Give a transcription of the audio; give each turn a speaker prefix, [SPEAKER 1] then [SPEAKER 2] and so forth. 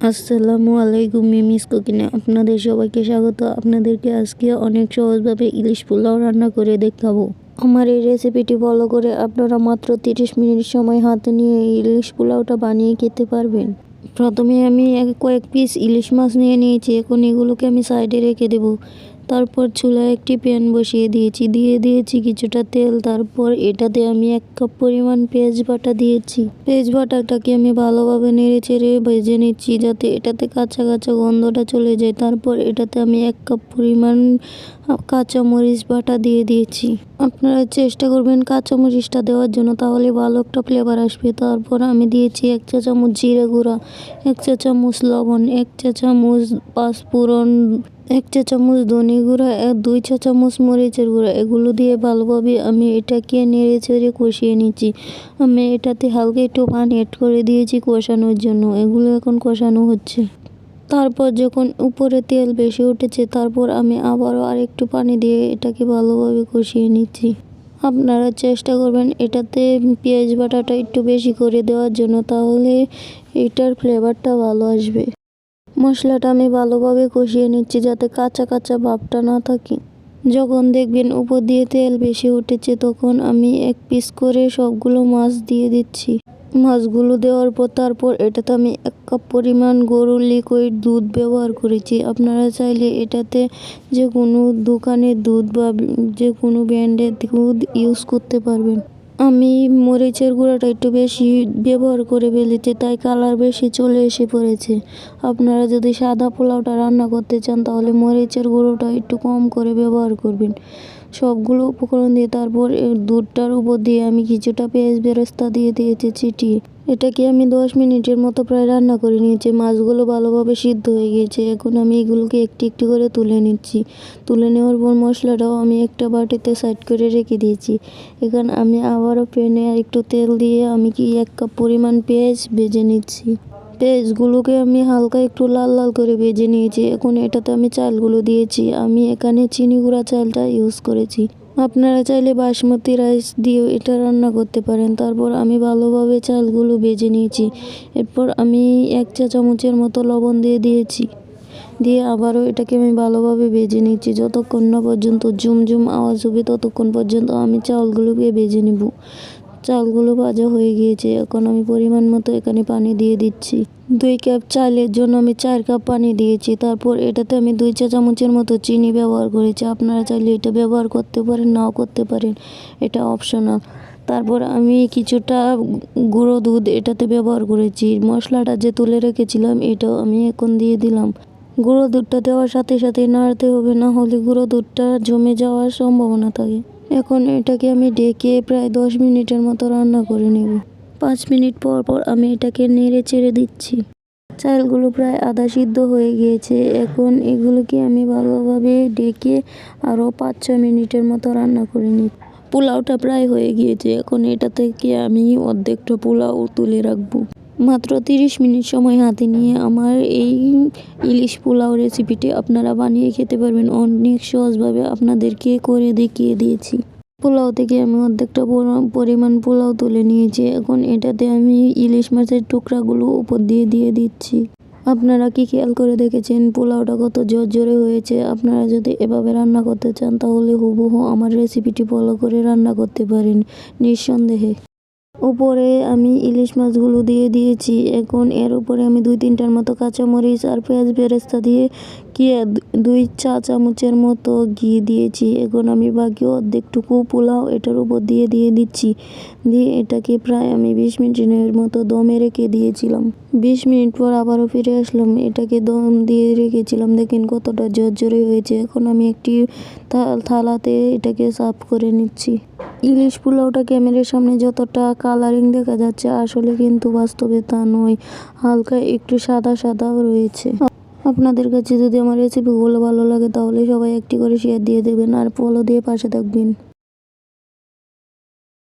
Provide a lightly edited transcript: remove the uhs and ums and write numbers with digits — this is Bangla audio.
[SPEAKER 1] আসসালামু আলাইকুম, মিমিস কুকিংয়ে আপনাদের সবাইকে স্বাগত। আপনাদেরকে আজকে অনেক সহজভাবে ইলিশ পোলাও রান্না করে দেখাবো। আমার এই রেসিপিটি ফলো করে আপনারা মাত্র 30 মিনিট সময় হাতে নিয়ে ইলিশ পোলাওটা বানিয়ে খেতে পারবেন। প্রথমে আমি কয়েক পিস ইলিশ মাছ নিয়ে নিয়েছি। এখন এগুলোকে আমি সাইডে রেখে দেব। তারপর চুলায় একটি প্যান বসিয়ে দিয়েছি কিছুটা তেল। তারপর এটাতে আমি 1 কাপ পরিমাণ পেঁয়াজ বাটা দিয়েছি। পেঁয়াজ বাটাটাকে আমি ভালোভাবে নেড়ে চেড়ে ভেজে নিচ্ছি, যাতে এটাতে কাঁচা কাঁচা গন্ধটা চলে যায়। তারপর এটাতে আমি 1 কাপ পরিমাণ কাঁচা মরিচ বাটা দিয়ে দিয়েছি। আপনারা চেষ্টা করবেন কাঁচা মরিচটা দেওয়ার জন্য, তাহলে ভালো একটা ফ্লেভার আসবে। তারপর আমি দিয়েছি 1 চা চামচ জিরে গুঁড়া, 1 চা চামচ লবণ, 1 চা চামচ পাঁচফোড়ন, 1 চা চামচ ধনে গুঁড়া, 2 চা চামচ মরিচের গুঁড়া। এগুলো দিয়ে ভালোভাবে আমি এটাকে নেড়ে চেড়ে কষিয়ে নিচ্ছি। আমি এটাতে হালকা একটু পানি অ্যাড করে দিয়েছি কষানোর জন্য। এগুলো এখন কষানো হচ্ছে। তারপর যখন উপরে তেল বেশি উঠেছে, তারপর আমি আবারও আরেকটু পানি দিয়ে এটাকে ভালোভাবে কষিয়ে নিচ্ছি। আপনারা চেষ্টা করবেন এটাতে পেঁয়াজ বাটাটা একটু বেশি করে দেওয়ার জন্য, তাহলে এটার ফ্লেভারটা ভালো আসবে। মশলাটা আমি ভালোভাবে কষিয়ে নিচ্ছি, যাতে কাঁচা কাঁচা ভাবটা না থাকে। যখন দেখবেন উপর দিয়ে তেল বেশি উঠেছে, তখন আমি 1 পিস করে সবগুলো মাছ দিয়ে দিচ্ছি। মাছগুলো দেওয়ার পর তারপর এটাতে আমি 1 কাপ পরিমাণ গরুর লিকুইড দুধ ব্যবহার করেছি। আপনারা চাইলে এটাতে যে কোনো দোকানের দুধ বা যে কোনো ব্র্যান্ডের দুধ ইউজ করতে পারবেন। আমি মরিচের গুঁড়াটা একটু বেশি ব্যবহার করে ফেলেছি, তাই কালার বেশি চলে এসে পড়েছে। আপনারা যদি সাদা পোলাওটা রান্না করতে চান, তাহলে মরিচের গুঁড়োটা একটু কম করে ব্যবহার করবেন। সবগুলো উপকরণ দিয়ে তারপর দুধটার উপর দিয়ে আমি কিছুটা পেঁয়াজ বেরেস্তা দিয়ে দিয়েছি ছিটিয়ে। এটাকে আমি 10 মিনিটের মতো প্রায় রান্না করে নিয়েছি। মাছগুলো ভালোভাবে সিদ্ধ হয়ে গিয়েছে। এখন আমি এগুলোকে একটু একটু করে তুলে নিচ্ছি। তুলে নেওয়ার পর মশলাটাও আমি একটা বাটিতে সাইড করে রেখে দিয়েছি। এখন আমি আবারও প্যানে একটু তেল দিয়ে আমি 1 কাপ পরিমাণ পেঁয়াজ ভেজে নিচ্ছি। পেঁয়াজগুলোকে আমি হালকা একটু লাল লাল করে ভেজে নিয়েছি। এখন এটাতে আমি চালগুলো দিয়েছি। আমি এখানে চিনি গুঁড়া চালটা ইউজ করেছি। আপনারা চাইলে বাসমতি রাইস দিয়েও এটা রান্না করতে পারেন। তারপর আমি ভালোভাবে চালগুলো ভেজে নিয়েছি। এরপর আমি 1 চা চামচের মতো লবণ দিয়েছি। দিয়ে আবারও এটাকে আমি ভালোভাবে ভেজে নিচ্ছি। যতক্ষণ না পর্যন্ত ঝুমঝুম আওয়াজ হবে, ততক্ষণ পর্যন্ত আমি চালগুলোকে ভেজে নেব। চালগুলো ভাজা হয়ে গিয়েছে। এখন আমি পরিমাণ মতো এখানে পানি দিয়ে দিচ্ছি। 2 কাপ চালের জন্য আমি 4 কাপ পানি দিয়েছি। তারপর এটাতে আমি 2 চা চামচের মতো চিনি ব্যবহার করেছি। আপনারা চাইলে এটা ব্যবহার করতে পারেন, নাও করতে পারেন, এটা অপশনাল। তারপর আমি কিছুটা গুঁড়ো দুধ এটাতে ব্যবহার করেছি। মশলাটা যে তুলে রেখেছিলাম, এটাও আমি এখন দিয়ে দিলাম। গুঁড়ো দুধটা দেওয়ার সাথে সাথে নাড়তে হবে, না হলে গুঁড়ো দুধটা জমে যাওয়ার সম্ভাবনা থাকে। এখন এটাকে আমি ঢেকে প্রায় 10 মিনিটের মতো রান্না করে নেব। 5 মিনিট পর পর আমি এটাকে নেড়ে চেড়ে দিচ্ছি। চালগুলো প্রায় আধা সিদ্ধ হয়ে গিয়েছে। এখন এগুলোকে আমি ভালোভাবে ঢেকে আরও 5-6 মিনিটের মতো রান্না করে নিই। পোলাওটা প্রায় হয়ে গিয়েছে। এখন এটা থেকে আমি অর্ধেকটা পোলাও তুলে রাখবো। মাত্র 30 মিনিট সময় হাতে নিয়ে আমার এই ইলিশ পোলাও রেসিপিটি আপনারা বানিয়ে খেতে পারবেন। অনেক সহজভাবে আপনাদেরকে করে দেখিয়ে দিয়েছি। পোলাও থেকে আমি অর্ধেকটা পরিমাণ পোলাও তুলে নিয়েছি। এখন এটাতে আমি ইলিশ মাছের টুকরাগুলো উপর দিয়ে দিচ্ছি। আপনারা কি খেয়াল করে দেখেছেন পোলাওটা কত ঝরঝরে হয়েছে? আপনারা যদি এভাবে রান্না করতে চান, তাহলে হুবহু আমার রেসিপিটি ফলো করে রান্না করতে পারেন নিঃসন্দেহে। উপরে আমি ইলিশ মাছগুলো দিয়ে দিয়েছি। এখন এর উপরে আমি 2-3টার মতো কাঁচামরিচ আর পেঁয়াজ বেরেস্তা দিয়ে 2 চা চামচের মতো ঘি দিয়েছি। এখন আমি বাকি অর্ধেকটুকু পোলাও এটার উপর দিয়ে দিচ্ছি। দিয়ে এটাকে প্রায় আমি 20 মিনিটের মতো দমে রেখে দিয়েছিলাম। 20 মিনিট পর আবারও ফিরে আসলাম। এটাকে দম দিয়ে রেখেছিলাম। দেখেন কতটা ঝরঝরে হয়েছে। এখন আমি একটি থালাতে এটাকে সার্ভ করে নিচ্ছি। ইলিশ পোলাওটা ক্যামেরার সামনে যতটা কালারিং দেখা যাচ্ছে, আসলে কিন্তু বাস্তবে তা নয়। হালকা একটু সাদা সাদাও রয়েছে। আপনাদের কাছে যদি আমার রেসিপিগুলো ভালো লাগে, তাহলে সবাই একটি করে শেয়ার দিয়ে দেবেন আর ফলো দিয়ে পাশে থাকবেন।